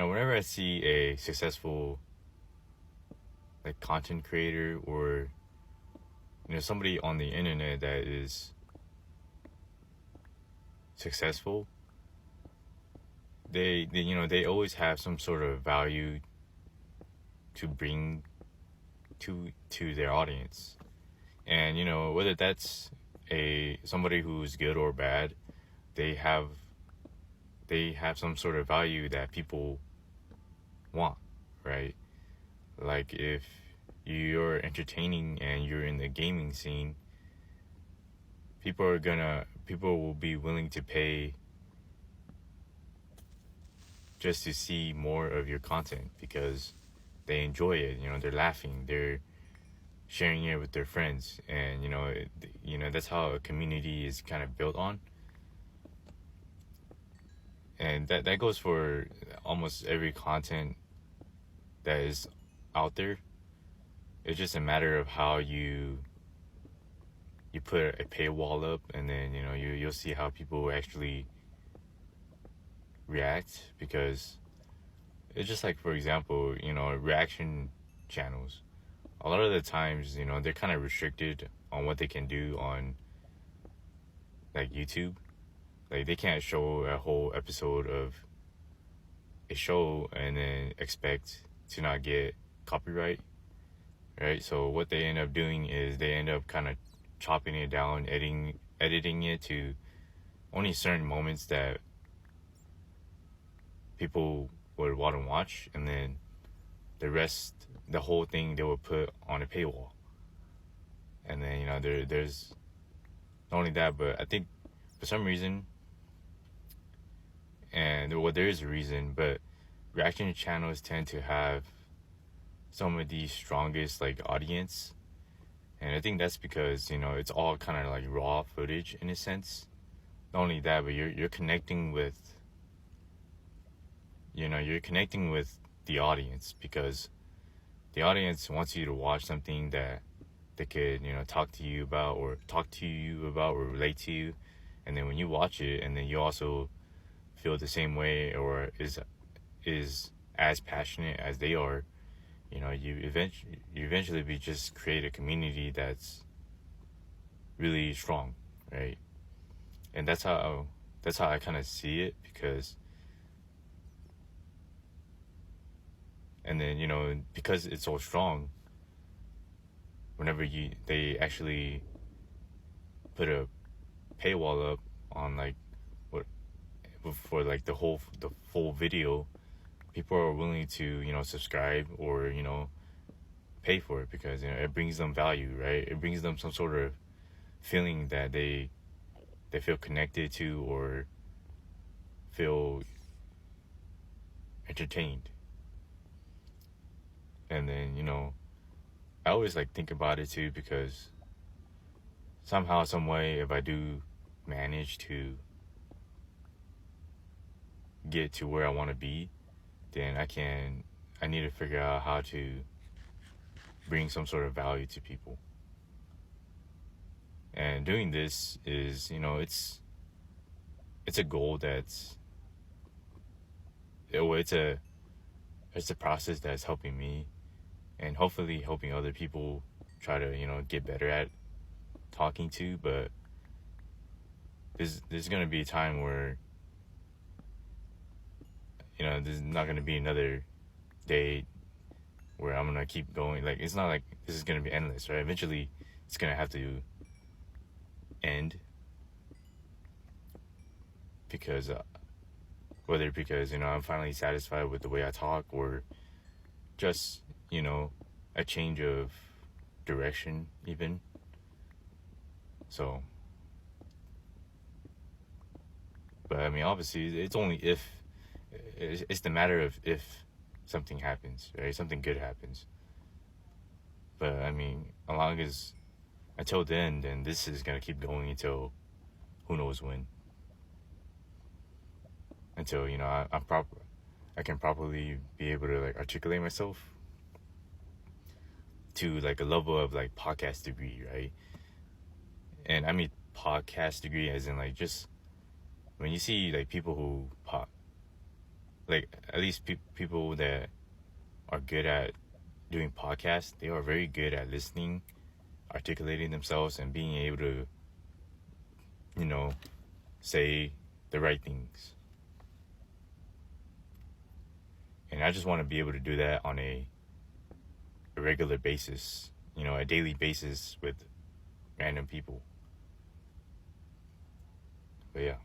whenever I see a successful like content creator or somebody on the internet that is successful, they always have some sort of value to bring to their audience. And whether that's a somebody who's good or bad, they have some sort of value that people want, right? Like if you're entertaining and you're in the gaming scene, people will be willing to pay just to see more of your content because they enjoy it. They're laughing, they're sharing it with their friends, and that's how a community is kind of built on. And that goes for almost every content that is out there. It's just a matter of how you put a paywall up, and then you'll see how people actually react. Because it's just like, for example, reaction channels, a lot of the times they're kind of restricted on what they can do on like YouTube. Like they can't show a whole episode of a show and then expect to not get copyright, right? So what they end up doing is they end up kind of chopping it down, editing it to only certain moments that people would want to watch, and then the rest, the whole thing, they would put on a paywall. And then there's not only that, but I think for some reason, and there is a reason, but reaction channels tend to have some of the strongest like audience. And I think that's because it's all kind of like raw footage in a sense. Not only that, but you're connecting with the audience, because the audience wants you to watch something that they could talk to you about or relate to you. And then when you watch it, and then you also feel the same way or is as passionate as they are, you eventually be just create a community that's really strong, right? And that's how I kind of see it. Because it's so strong, whenever they actually put a paywall up on like what for like the full video, people are willing to subscribe or pay for it, because it brings them value, right? It brings them some sort of feeling that they feel connected to or feel entertained. And then I always like think about it too, because somehow, some way, if I do manage to get to where I want to be, then I need to figure out how to bring some sort of value to people. And doing this is, it's a goal that's, it's a process that's helping me, and hopefully helping other people try to get better at talking to. But there's gonna be a time where there's not gonna be another day where I'm gonna keep going. Like, it's not like this is gonna be endless, right? Eventually it's gonna have to end, because whether because I'm finally satisfied with the way I talk, or just a change of direction even. So, but I mean, obviously it's only if it's the matter of if something happens, right? Something good happens. But I mean, as long as until then this is gonna keep going until who knows when. Until I can properly be able to like articulate myself to like a level of like podcast degree, right? And I mean podcast degree as in like, just when you see like people who like at least people that are good at doing podcasts, they are very good at listening, articulating themselves, and being able to, you know, say the right things. And I just want to be able to do that on a regular basis, you know, a daily basis with random people. But yeah.